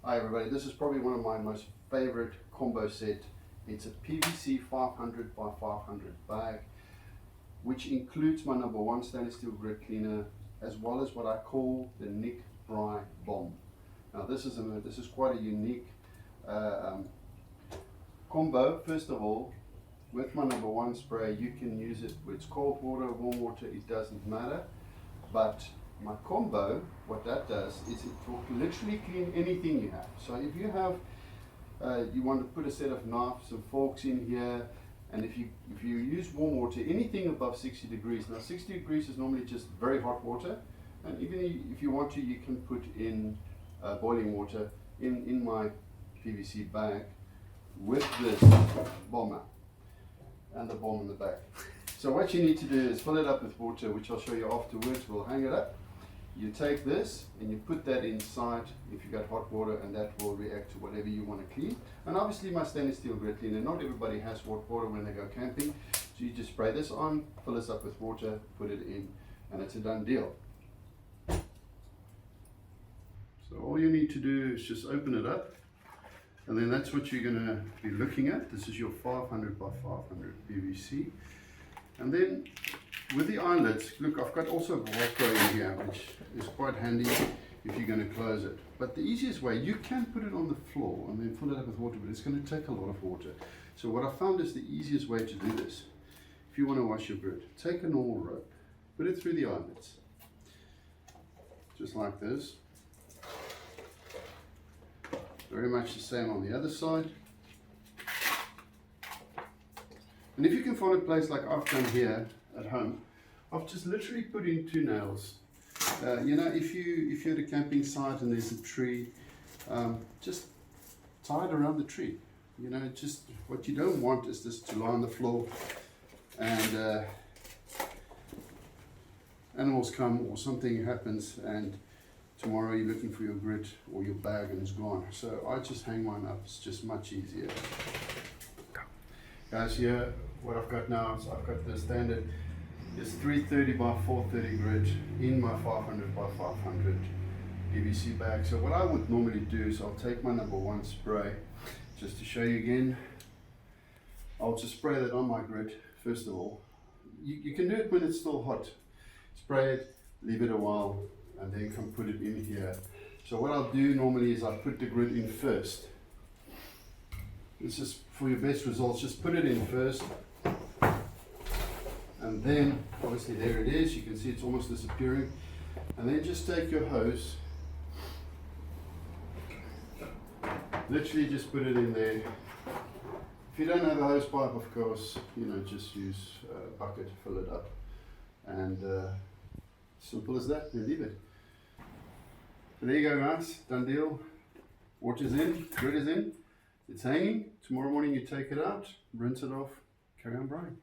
Hi everybody, this is probably one of my most favorite combo set. It's a PVC 500 by 500 bag, which includes my number one stainless steel grit cleaner, as well as what I call the NicBraai bomb. Now this is quite a unique combo. First of all, with my number one spray, you can use it with cold water, warm water, it doesn't matter. But my combo, what that does is it will literally clean anything you have. So if you have, you want to put a set of knives and forks in here, and if you use warm water, anything above 60 degrees. Now 60 degrees is normally just very hot water, and even if you want to, you can put in boiling water in my PVC bag with this bomber and the bomb in the back. So what you need to do is fill it up with water, which I'll show you afterwards. We'll hang it up. You take this and you put that inside if you got hot water, and that will react to whatever you want to clean. And obviously my stainless steel grit cleaner, not everybody has hot water when they go camping, so you just spray this on, fill this up with water, put it in, and it's a done deal. So all you need to do is just open it up, and then that's what you're going to be looking at. This is your 500 by 500 PVC. And then with the eyelets, look, I've got also Velcro in here, which is quite handy if you're going to close it. But the easiest way, you can put it on the floor and then fill it up with water, but it's going to take a lot of water. So what I found is the easiest way to do this. If you want to wash your grit, take a normal rope, put it through the eyelets, just like this. Very much the same on the other side. And if you can find a place like I've done here at home, I've just literally put in 2 nails. You know, if you're at a camping site and there's a tree, just tie it around the tree. You know, just what you don't want is this to lie on the floor and animals come or something happens, and tomorrow you're looking for your grit or your bag and it's gone. So I just hang mine up. It's just much easier. Guys, here what I've got now is I've got the standard is 330 by 430 grit in my 500 by 500 PVC bag. So what I would normally do is I'll take my number one spray, just to show you again. I'll just spray that on my grit first of all. You can do it when it's still hot. Spray it, leave it a while, and then come put it in here. So what I'll do normally is I put the grit in first. This is for your best results, just put it in first, and then obviously there it is, you can see it's almost disappearing, and then just take your hose, literally just put it in there. If you don't have a hose pipe, of course, you know, just use a bucket to fill it up, and simple as that, then leave it. So there you go guys, done deal. Water's in, grit is in. It's hanging. Tomorrow morning you take it out, rinse it off, carry on braaiing.